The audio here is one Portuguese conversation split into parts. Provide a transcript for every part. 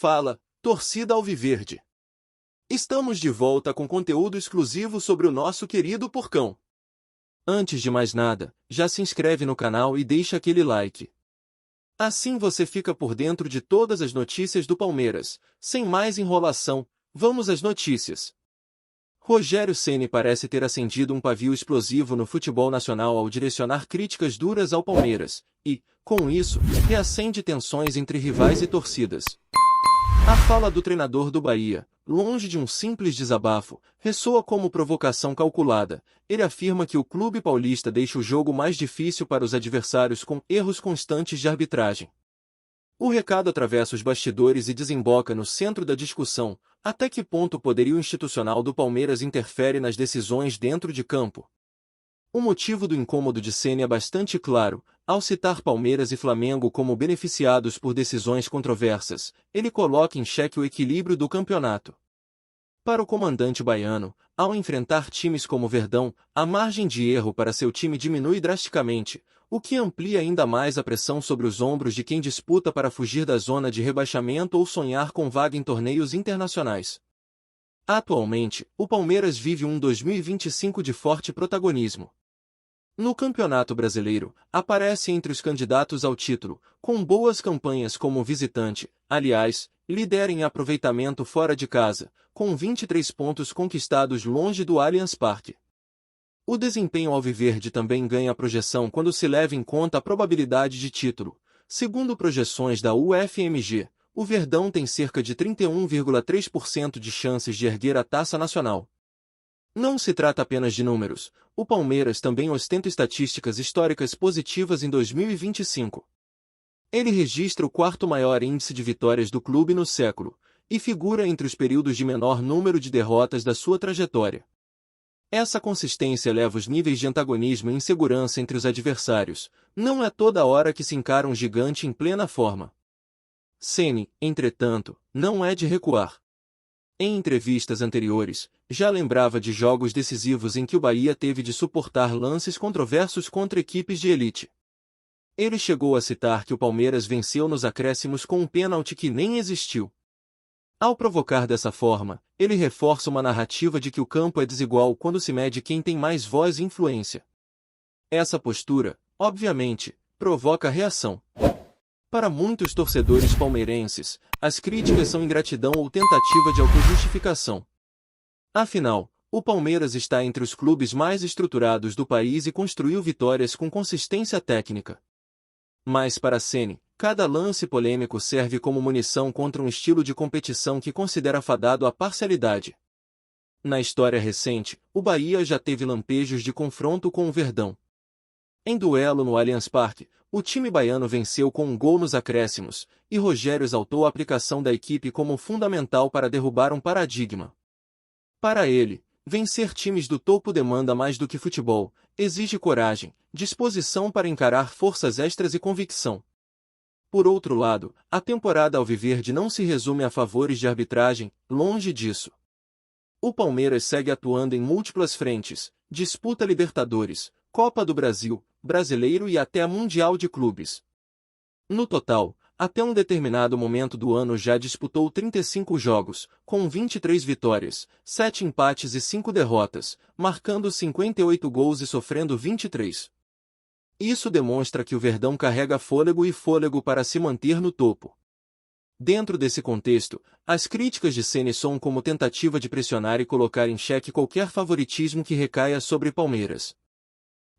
Fala, torcida alviverde! Estamos de volta com conteúdo exclusivo sobre o nosso querido Porcão. Antes de mais nada, já se inscreve no canal e deixa aquele like. Assim você fica por dentro de todas as notícias do Palmeiras. Sem mais enrolação, vamos às notícias. Rogério Ceni parece ter acendido um pavio explosivo no futebol nacional ao direcionar críticas duras ao Palmeiras, e, com isso, reacende tensões entre rivais e torcidas. A fala do treinador do Bahia, longe de um simples desabafo, ressoa como provocação calculada. Ele afirma que o clube paulista deixa o jogo mais difícil para os adversários com erros constantes de arbitragem. O recado atravessa os bastidores e desemboca no centro da discussão: até que ponto o poderio institucional do Palmeiras interfere nas decisões dentro de campo? O motivo do incômodo de Ceni é bastante claro. Ao citar Palmeiras e Flamengo como beneficiados por decisões controversas, ele coloca em xeque o equilíbrio do campeonato. Para o comandante baiano, ao enfrentar times como Verdão, a margem de erro para seu time diminui drasticamente, o que amplia ainda mais a pressão sobre os ombros de quem disputa para fugir da zona de rebaixamento ou sonhar com vaga em torneios internacionais. Atualmente, o Palmeiras vive um 2025 de forte protagonismo. No Campeonato Brasileiro, aparece entre os candidatos ao título, com boas campanhas como visitante. Aliás, lidera em aproveitamento fora de casa, com 23 pontos conquistados longe do Allianz Parque. O desempenho alviverde também ganha projeção quando se leva em conta a probabilidade de título. Segundo projeções da UFMG, o Verdão tem cerca de 31,3% de chances de erguer a taça nacional. Não se trata apenas de números, o Palmeiras também ostenta estatísticas históricas positivas em 2025. Ele registra o quarto maior índice de vitórias do clube no século, e figura entre os períodos de menor número de derrotas da sua trajetória. Essa consistência eleva os níveis de antagonismo e insegurança entre os adversários. Não é toda hora que se encara um gigante em plena forma. Ceni, entretanto, não é de recuar. Em entrevistas anteriores, já lembrava de jogos decisivos em que o Bahia teve de suportar lances controversos contra equipes de elite. Ele chegou a citar que o Palmeiras venceu nos acréscimos com um pênalti que nem existiu. Ao provocar dessa forma, ele reforça uma narrativa de que o campo é desigual quando se mede quem tem mais voz e influência. Essa postura, obviamente, provoca reação. Para muitos torcedores palmeirenses, as críticas são ingratidão ou tentativa de autojustificação. Afinal, o Palmeiras está entre os clubes mais estruturados do país e construiu vitórias com consistência técnica. Mas para Ceni, cada lance polêmico serve como munição contra um estilo de competição que considera fadado à parcialidade. Na história recente, o Bahia já teve lampejos de confronto com o Verdão. Em duelo no Allianz Parque, o time baiano venceu com um gol nos acréscimos, e Rogério exaltou a aplicação da equipe como fundamental para derrubar um paradigma. Para ele, vencer times do topo demanda mais do que futebol, exige coragem, disposição para encarar forças extras e convicção. Por outro lado, a temporada alviverde não se resume a favores de arbitragem, longe disso. O Palmeiras segue atuando em múltiplas frentes: disputa Libertadores, Copa do Brasil, Brasileiro e até a Mundial de Clubes. No total, até um determinado momento do ano já disputou 35 jogos, com 23 vitórias, 7 empates e 5 derrotas, marcando 58 gols e sofrendo 23. Isso demonstra que o Verdão carrega fôlego para se manter no topo. Dentro desse contexto, as críticas de Ceni soam como tentativa de pressionar e colocar em xeque qualquer favoritismo que recaia sobre Palmeiras.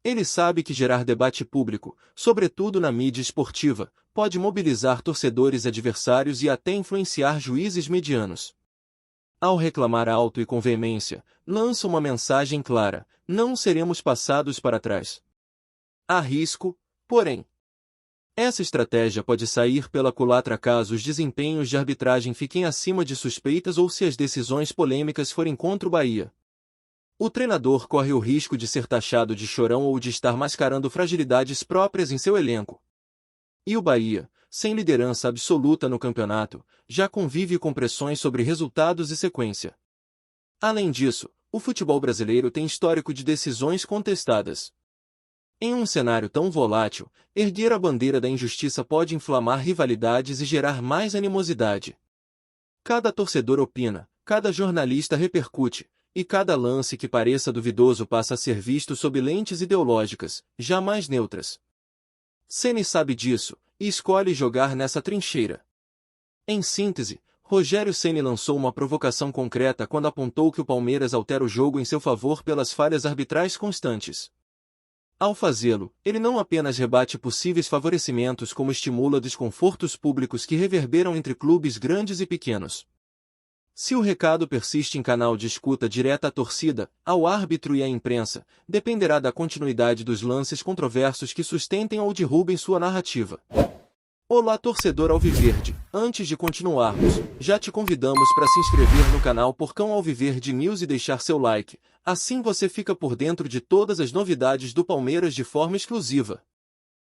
Ele sabe que gerar debate público, sobretudo na mídia esportiva, pode mobilizar torcedores adversários e até influenciar juízes medianos. Ao reclamar alto e com veemência, lança uma mensagem clara: não seremos passados para trás. Há risco, porém. Essa estratégia pode sair pela culatra caso os desempenhos de arbitragem fiquem acima de suspeitas ou se as decisões polêmicas forem contra o Bahia. O treinador corre o risco de ser taxado de chorão ou de estar mascarando fragilidades próprias em seu elenco. E o Bahia, sem liderança absoluta no campeonato, já convive com pressões sobre resultados e sequência. Além disso, o futebol brasileiro tem histórico de decisões contestadas. Em um cenário tão volátil, erguer a bandeira da injustiça pode inflamar rivalidades e gerar mais animosidade. Cada torcedor opina, cada jornalista repercute, e cada lance que pareça duvidoso passa a ser visto sob lentes ideológicas, jamais neutras. Ceni sabe disso, e escolhe jogar nessa trincheira. Em síntese, Rogério Ceni lançou uma provocação concreta quando apontou que o Palmeiras altera o jogo em seu favor pelas falhas arbitrais constantes. Ao fazê-lo, ele não apenas rebate possíveis favorecimentos como estimula desconfortos públicos que reverberam entre clubes grandes e pequenos. Se o recado persiste em canal de escuta direta à torcida, ao árbitro e à imprensa, dependerá da continuidade dos lances controversos que sustentem ou derrubem sua narrativa. Olá torcedor alviverde, antes de continuarmos, já te convidamos para se inscrever no canal Porcão Alviverde News e deixar seu like, assim você fica por dentro de todas as novidades do Palmeiras de forma exclusiva.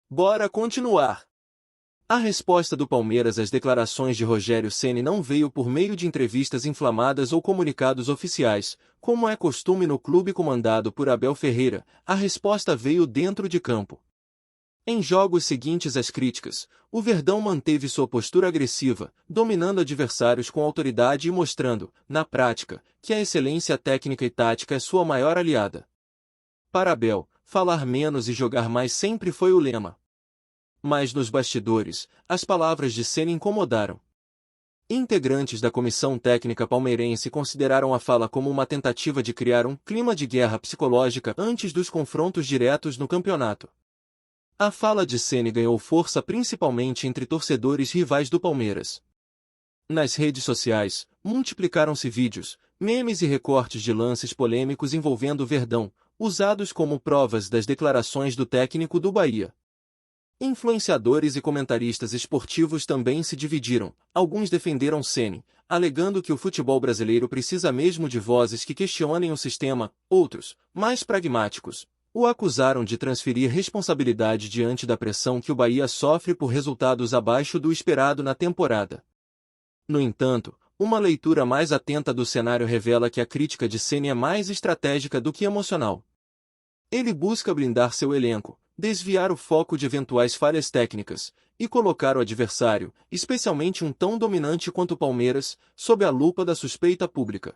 Bora continuar! A resposta do Palmeiras às declarações de Rogério Ceni não veio por meio de entrevistas inflamadas ou comunicados oficiais, como é costume no clube comandado por Abel Ferreira, a resposta veio dentro de campo. Em jogos seguintes às críticas, o Verdão manteve sua postura agressiva, dominando adversários com autoridade e mostrando, na prática, que a excelência técnica e tática é sua maior aliada. Para Abel, falar menos e jogar mais sempre foi o lema. Mas nos bastidores, as palavras de Ceni incomodaram. Integrantes da comissão técnica palmeirense consideraram a fala como uma tentativa de criar um clima de guerra psicológica antes dos confrontos diretos no campeonato. A fala de Ceni ganhou força principalmente entre torcedores rivais do Palmeiras. Nas redes sociais, multiplicaram-se vídeos, memes e recortes de lances polêmicos envolvendo o Verdão, usados como provas das declarações do técnico do Bahia. Influenciadores e comentaristas esportivos também se dividiram, alguns defenderam Ceni, alegando que o futebol brasileiro precisa mesmo de vozes que questionem o sistema, outros, mais pragmáticos, o acusaram de transferir responsabilidade diante da pressão que o Bahia sofre por resultados abaixo do esperado na temporada. No entanto, uma leitura mais atenta do cenário revela que a crítica de Ceni é mais estratégica do que emocional. Ele busca blindar seu elenco, desviar o foco de eventuais falhas técnicas, e colocar o adversário, especialmente um tão dominante quanto o Palmeiras, sob a lupa da suspeita pública.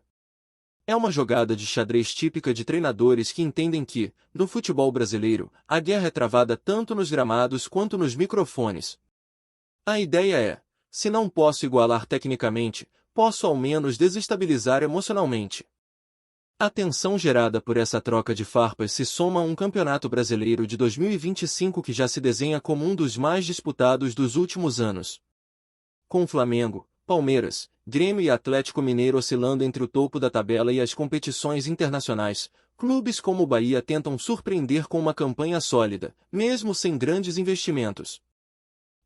É uma jogada de xadrez típica de treinadores que entendem que, no futebol brasileiro, a guerra é travada tanto nos gramados quanto nos microfones. A ideia é, se não posso igualar tecnicamente, posso ao menos desestabilizar emocionalmente. A tensão gerada por essa troca de farpas se soma a um campeonato brasileiro de 2025 que já se desenha como um dos mais disputados dos últimos anos. Com Flamengo, Palmeiras, Grêmio e Atlético Mineiro oscilando entre o topo da tabela e as competições internacionais, clubes como o Bahia tentam surpreender com uma campanha sólida, mesmo sem grandes investimentos.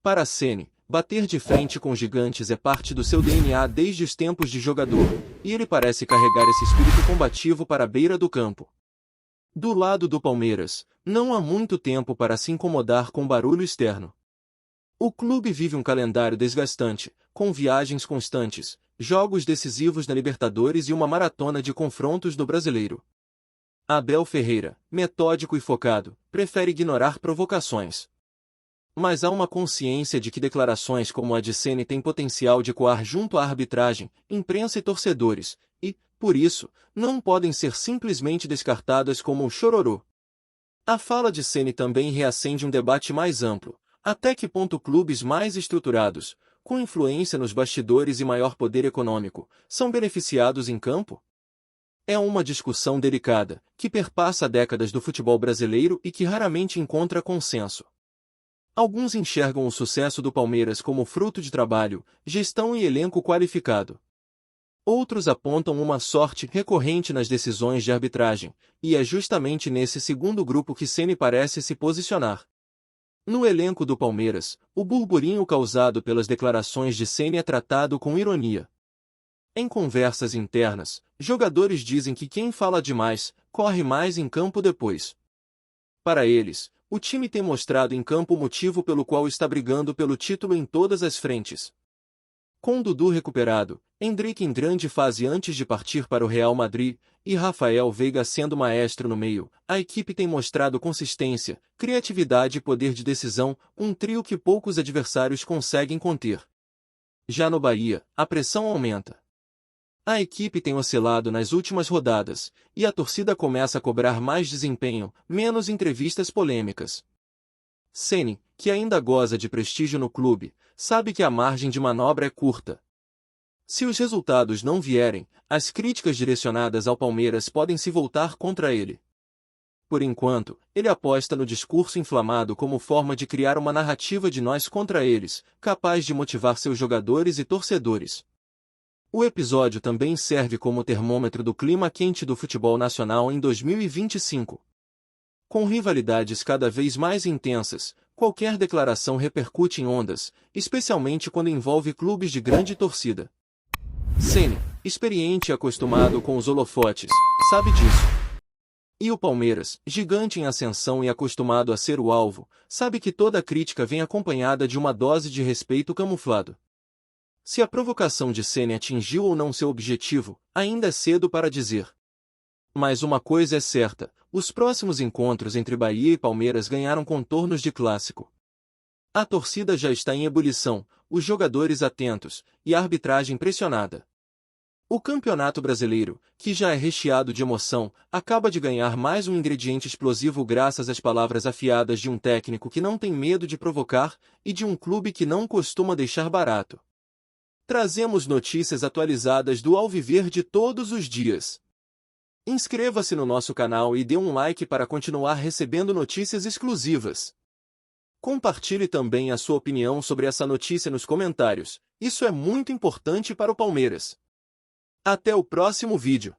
Para Ceni, bater de frente com gigantes é parte do seu DNA desde os tempos de jogador, e ele parece carregar esse espírito combativo para a beira do campo. Do lado do Palmeiras, não há muito tempo para se incomodar com barulho externo. O clube vive um calendário desgastante, com viagens constantes, jogos decisivos na Libertadores e uma maratona de confrontos no Brasileiro. Abel Ferreira, metódico e focado, prefere ignorar provocações. Mas há uma consciência de que declarações como a de Ceni têm potencial de coar junto à arbitragem, imprensa e torcedores, e, por isso, não podem ser simplesmente descartadas como um chororô. A fala de Ceni também reacende um debate mais amplo. Até que ponto clubes mais estruturados, com influência nos bastidores e maior poder econômico, são beneficiados em campo? É uma discussão delicada, que perpassa décadas do futebol brasileiro e que raramente encontra consenso. Alguns enxergam o sucesso do Palmeiras como fruto de trabalho, gestão e elenco qualificado. Outros apontam uma sorte recorrente nas decisões de arbitragem, e é justamente nesse segundo grupo que Ceni parece se posicionar. No elenco do Palmeiras, o burburinho causado pelas declarações de Ceni é tratado com ironia. Em conversas internas, jogadores dizem que quem fala demais, corre mais em campo depois. Para eles, o time tem mostrado em campo o motivo pelo qual está brigando pelo título em todas as frentes. Com Dudu recuperado, Endrick em grande fase antes de partir para o Real Madrid, e Rafael Veiga sendo maestro no meio, a equipe tem mostrado consistência, criatividade e poder de decisão, um trio que poucos adversários conseguem conter. Já no Bahia, a pressão aumenta. A equipe tem oscilado nas últimas rodadas, e a torcida começa a cobrar mais desempenho, menos entrevistas polêmicas. Ceni, que ainda goza de prestígio no clube, sabe que a margem de manobra é curta. Se os resultados não vierem, as críticas direcionadas ao Palmeiras podem se voltar contra ele. Por enquanto, ele aposta no discurso inflamado como forma de criar uma narrativa de nós contra eles, capaz de motivar seus jogadores e torcedores. O episódio também serve como termômetro do clima quente do futebol nacional em 2025. Com rivalidades cada vez mais intensas, qualquer declaração repercute em ondas, especialmente quando envolve clubes de grande torcida. Ceni, experiente e acostumado com os holofotes, sabe disso. E o Palmeiras, gigante em ascensão e acostumado a ser o alvo, sabe que toda crítica vem acompanhada de uma dose de respeito camuflado. Se a provocação de Ceni atingiu ou não seu objetivo, ainda é cedo para dizer. Mas uma coisa é certa, os próximos encontros entre Bahia e Palmeiras ganharam contornos de clássico. A torcida já está em ebulição, os jogadores atentos, e a arbitragem pressionada. O Campeonato Brasileiro, que já é recheado de emoção, acaba de ganhar mais um ingrediente explosivo graças às palavras afiadas de um técnico que não tem medo de provocar e de um clube que não costuma deixar barato. Trazemos notícias atualizadas do Alviverde todos os dias. Inscreva-se no nosso canal e dê um like para continuar recebendo notícias exclusivas. Compartilhe também a sua opinião sobre essa notícia nos comentários, isso é muito importante para o Palmeiras. Até o próximo vídeo.